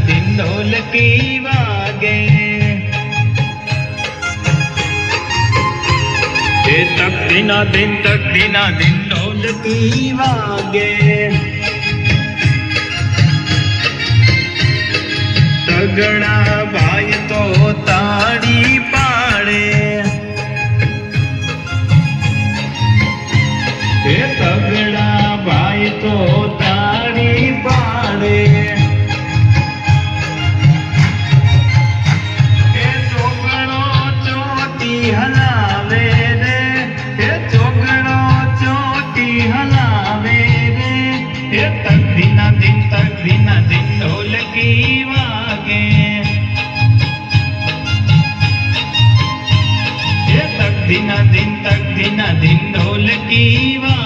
दिन ढोलकी वागे। तक दिना दिन ढोलकी वागे। तगड़ा भाई तो ताड़ी पाड़े। तगड़ा भाई तो ताड़ी पाड़े। चोगड़ो चोटी हलावे रे। चोगड़ो चोटी हलावे रे। तक दिना दिन ढोलकी वागे। तक दिना दिन ढोलकी वागे।